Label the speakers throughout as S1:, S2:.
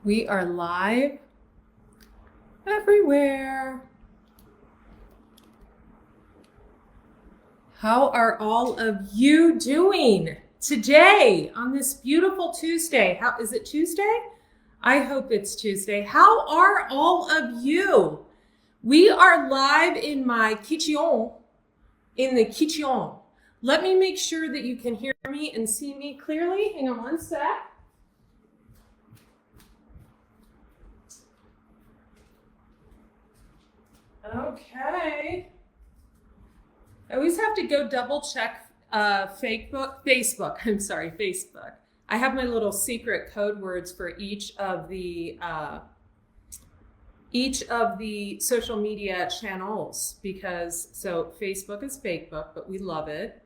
S1: We are live everywhere. How are all of you doing today on this beautiful Tuesday? How is it Tuesday? I hope it's Tuesday. How are all of you? We are live in my kitchen, in the kitchen. Let me make sure that you can hear me and see me clearly. Hang on one sec. Okay. I always have to go double check Facebook. I'm sorry, Facebook. I have my little secret code words for each of the social media channels so Facebook is Fakebook, but we love it.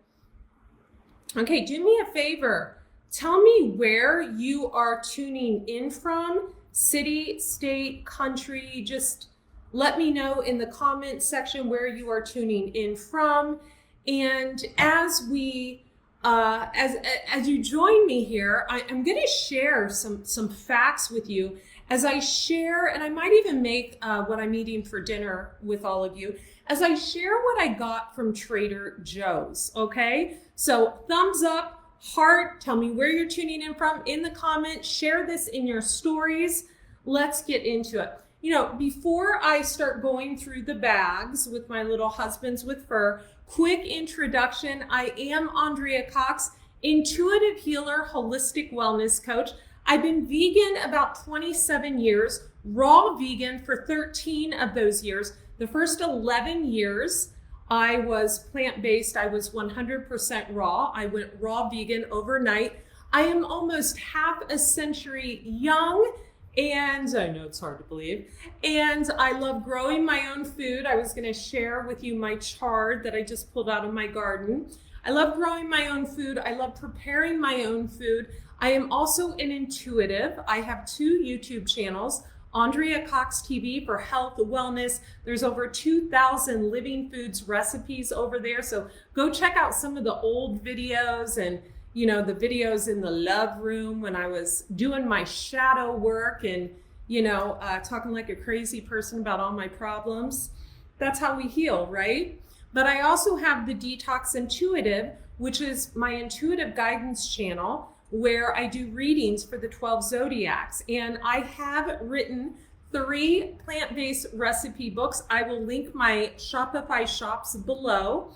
S1: Okay, do me a favor. Tell me where you are tuning in from, city, state, country. Just let me know in the comment section where you are tuning in from. And as we, as you join me here, I'm going to share some facts with you as I share, and I might even make what I'm eating for dinner with all of you, as I share what I got from Trader Joe's, okay? So thumbs up, heart, tell me where you're tuning in from in the comments, share this in your stories. Let's get into it. You know, before I start going through the bags with my little husbands with fur, quick introduction. I am Andrea Cox, intuitive healer, holistic wellness coach. I've been vegan about 27 years, raw vegan for 13 of those years. The first 11 years, I was plant-based. I was 100% raw. I went raw vegan overnight. I am almost half a century young, and I know it's hard to believe, and I love growing my own food. I was going to share with you my chard that I just pulled out of my garden. I love growing my own food. I love preparing my own food. I am also an intuitive. I have 2 YouTube channels, Andrea Cox TV for health, wellness. There's over 2,000 living foods recipes over there. So go check out some of the old videos and, you know, the videos in the love room when I was doing my shadow work and, you know, talking like a crazy person about all my problems. That's how we heal, right? But I also have the Detox Intuitive, which is my intuitive guidance channel, where I do readings for the 12 zodiacs. And I have written 3 plant-based recipe books. I will link my Shopify shops below.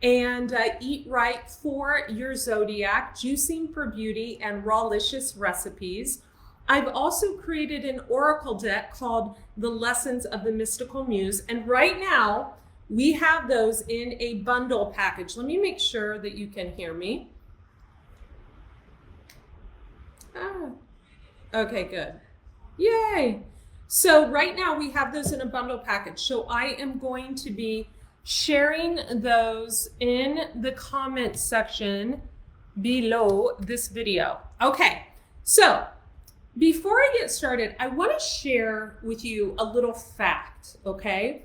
S1: And Eat Right for Your Zodiac, Juicing for Beauty, and Rawlicious Recipes. I've also created an oracle deck called The Lessons of the Mystical Muse. And right now, we have those in a bundle package. Let me make sure that you can hear me. Okay, good. Yay. So right now we have those in a bundle package. So I am going to be sharing those in the comment section below this video. Okay, so before I get started, I want to share with you a little fact, okay?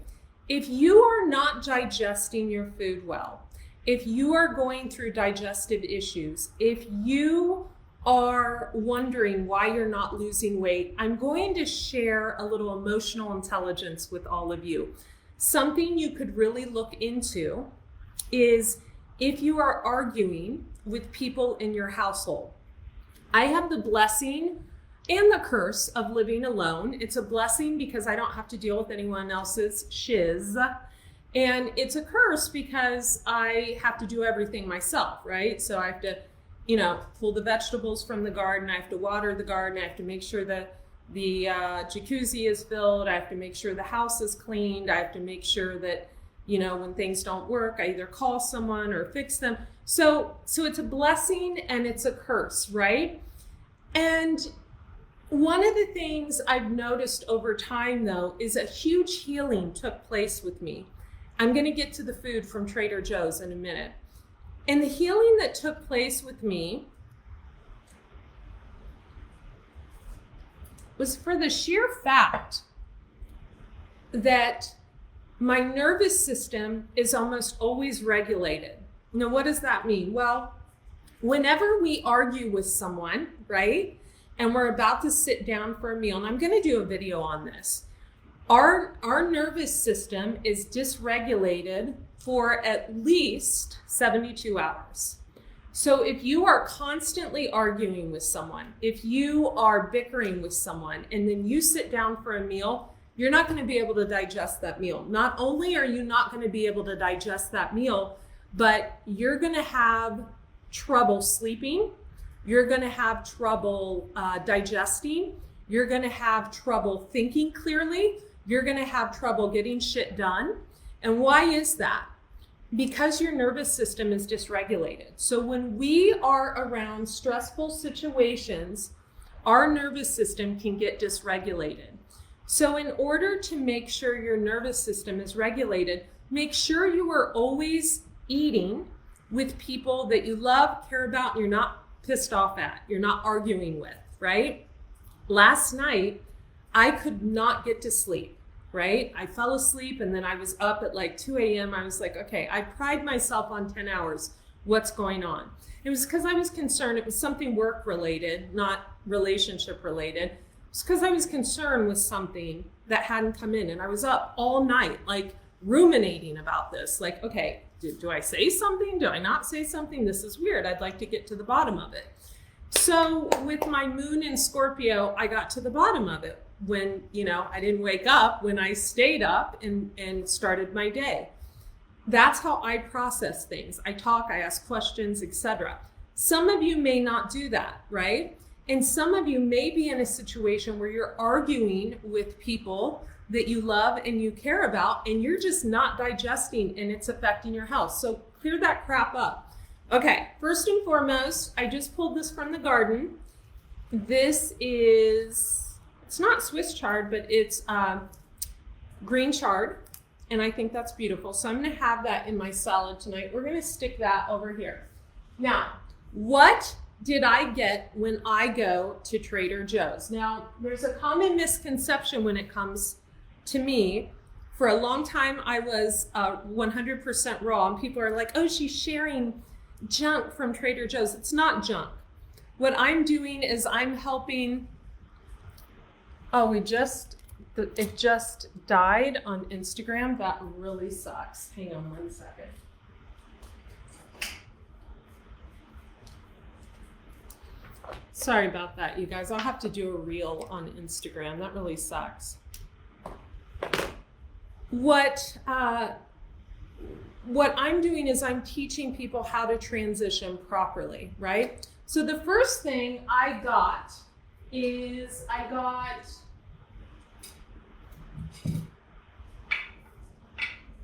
S1: If you are not digesting your food well, if you are going through digestive issues, if you are wondering why you're not losing weight, I'm going to share a little emotional intelligence with all of you. Something you could really look into is if you are arguing with people in your household. I have the blessing and the curse of living alone. It's a blessing because I don't have to deal with anyone else's shiz. And it's a curse because I have to do everything myself, right? So I have to, you know, pull the vegetables from the garden. I have to water the garden. I have to make sure that the jacuzzi is filled. I have to make sure the house is cleaned. I have to make sure that, you know, when things don't work, I either call someone or fix them. So it's a blessing and it's a curse, right? And one of the things I've noticed over time, though, is a huge healing took place with me. I'm going to get to the food from Trader Joe's in a minute. And the healing that took place with me was for the sheer fact that my nervous system is almost always regulated. Now, what does that mean? Well, whenever we argue with someone, right, and we're about to sit down for a meal, and I'm going to do a video on this. Our nervous system is dysregulated for at least 72 hours. So if you are constantly arguing with someone, if you are bickering with someone, and then you sit down for a meal, you're not going to be able to digest that meal. Not only are you not going to be able to digest that meal, but you're going to have trouble sleeping. You're going to have trouble digesting. You're going to have trouble thinking clearly. You're going to have trouble getting shit done. And why is that? Because your nervous system is dysregulated. So when we are around stressful situations, our nervous system can get dysregulated. So in order to make sure your nervous system is regulated, make sure you are always eating with people that you love, care about, and you're not pissed off at, you're not arguing with, right? Last night, I could not get to sleep. Right? I fell asleep and then I was up at like 2 a.m. I was like, okay, I pride myself on 10 hours. What's going on? It was because I was concerned. It was something work related, not relationship related. It's because I was concerned with something that hadn't come in, and I was up all night, like ruminating about this. Like, okay, do I say something? Do I not say something? This is weird. I'd like to get to the bottom of it. So with my moon in Scorpio, I got to the bottom of it. When, I didn't wake up, when I stayed up and started my day. That's how I process things. I talk, I ask questions, etc. Some of you may not do that, right? And some of you may be in a situation where you're arguing with people that you love and you care about, and you're just not digesting, and it's affecting your health. So clear that crap up. Okay, first and foremost, I just pulled this from the garden. This is... It's not Swiss chard, but it's green chard, and I think that's beautiful. So I'm going to have that in my salad tonight. We're going to stick that over here. Now, what did I get when I go to Trader Joe's? Now, there's a common misconception when it comes to me. For a long time, I was 100% raw, and people are like, oh, she's sharing junk from Trader Joe's. It's not junk. What I'm doing is I'm helping... Oh, it just died on Instagram. That really sucks. Hang on 1 second. Sorry about that, you guys. I'll have to do a reel on Instagram. That really sucks. What I'm doing is I'm teaching people how to transition properly, right? So the first thing I got is I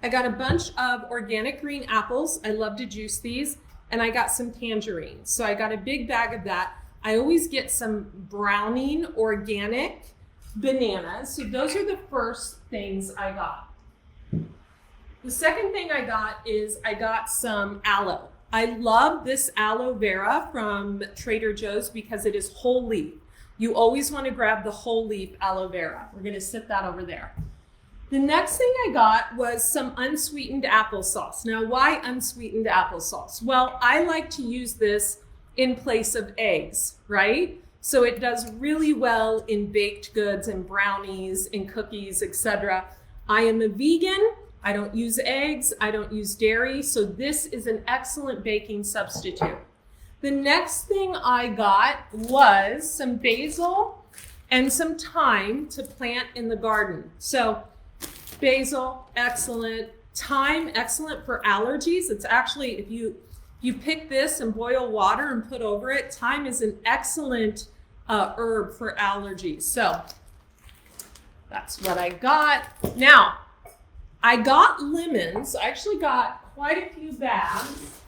S1: got a bunch of organic green apples. I love to juice these. And I got some tangerines. So I got a big bag of that. I always get some browning organic bananas. So those are the first things I got. The second thing I got is I got some aloe. I love this aloe vera from Trader Joe's because it is whole leaf. You always want to grab the whole leaf aloe vera. We're going to sit that over there. The next thing I got was some unsweetened applesauce. Now, why unsweetened applesauce? Well, I like to use this in place of eggs, right? So it does really well in baked goods and brownies and cookies, etc. I am a vegan. I don't use eggs. I don't use dairy. So this is an excellent baking substitute. The next thing I got was some basil and some thyme to plant in the garden. So basil, excellent. Thyme, excellent for allergies. It's actually, if you pick this and boil water and put over it, thyme is an excellent herb for allergies. So that's what I got. Now, I got lemons. I actually got quite a few bags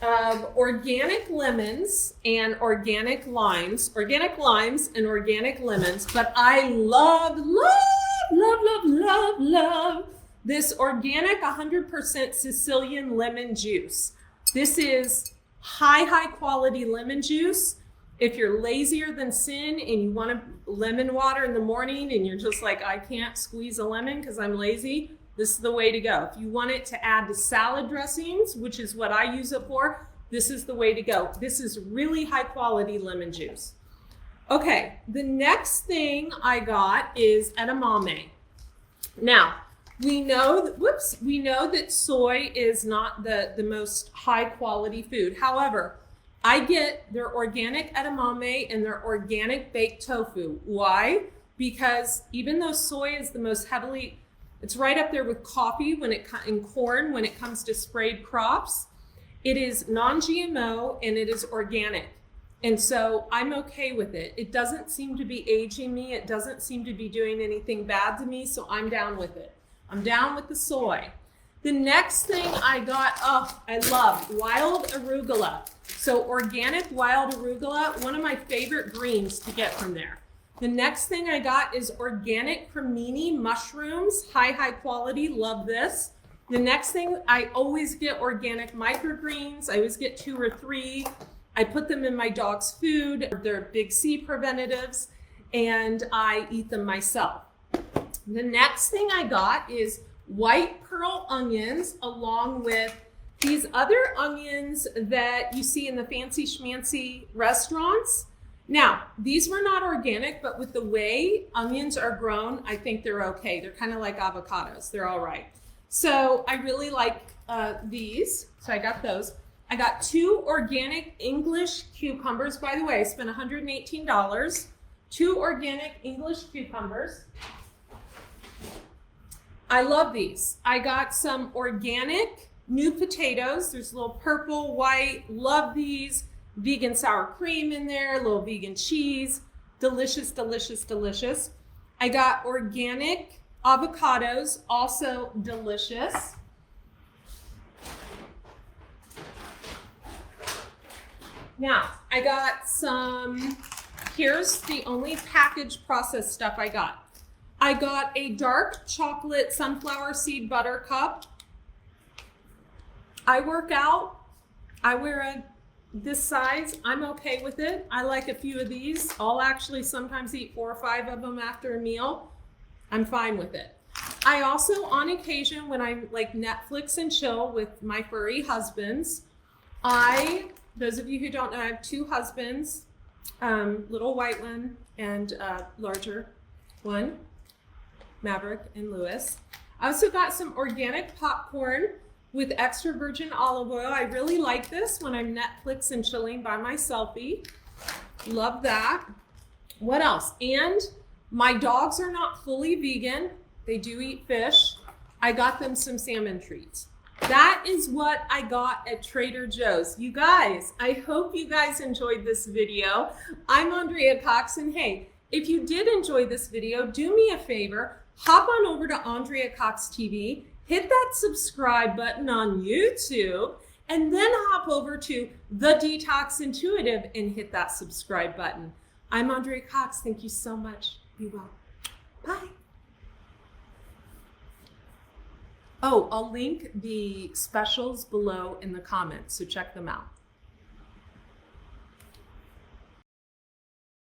S1: of organic lemons and organic limes and organic lemons, but I love this organic 100% Sicilian lemon juice. This is high quality lemon juice. If you're lazier than sin and you want a lemon water in the morning and you're just like, I can't squeeze a lemon because I'm lazy, this is the way to go. If you want it to add to salad dressings, which is what I use it for, this is the way to go. This is really high quality lemon juice. Okay, the next thing I got is 𝗏𝗏𝗡𝗏. Now, we know that soy is not the most high quality food. However, I get their organic edamame and their organic baked tofu. Why? Because even though soy is the most heavily, it's right up there with coffee and corn when it comes to sprayed crops, it is non-GMO and it is organic. And so I'm okay with it. It doesn't seem to be aging me. It doesn't seem to be doing anything bad to me. So I'm down with it. I'm down with the soy. The next thing I got, oh, I love wild arugula. So organic wild arugula, one of my favorite greens to get from there. The next thing I got is organic cremini mushrooms, high quality, love this. The next thing, I always get organic microgreens. I always get 2 or 3. I put them in my dog's food. They're big C preventatives, and I eat them myself. The next thing I got is white pearl onions, along with these other onions that you see in the fancy schmancy restaurants. Now, these were not organic, but with the way onions are grown, I think they're okay. They're kind of like avocados. They're all right. So I really like these. So I got those. I got 2 organic English cucumbers. By the way, I spent $118. 2 organic English cucumbers. I love these. I got some organic new potatoes. There's a little purple, white, love these. Vegan sour cream in there, a little vegan cheese. Delicious, delicious, delicious. I got organic avocados, also delicious. Now, I got some, here's the only packaged processed stuff I got. I got a dark chocolate sunflower seed butter cup. I work out. I wear this size. I'm okay with it. I like a few of these. I'll actually sometimes eat 4 or 5 of them after a meal. I'm fine with it. I also, on occasion, when I like Netflix and chill with my furry husbands, those of you who don't know, I have 2 husbands, little white one and larger one, Maverick and Lewis. I also got some organic popcorn with extra virgin olive oil. I really like this when I'm Netflix and chilling by myselfie. Love that. What else? And my dogs are not fully vegan. They do eat fish. I got them some salmon treats. That is what I got at Trader Joe's. You guys, I hope you guys enjoyed this video. I'm Andrea Cox, and hey, if you did enjoy this video, do me a favor, hop on over to Andrea Cox TV, hit that subscribe button on YouTube, and then hop over to The Detox Intuitive and hit that subscribe button. I'm Andrea Cox. Thank you so much. Be well. Bye. Oh, I'll link the specials below in the comments, so check them out.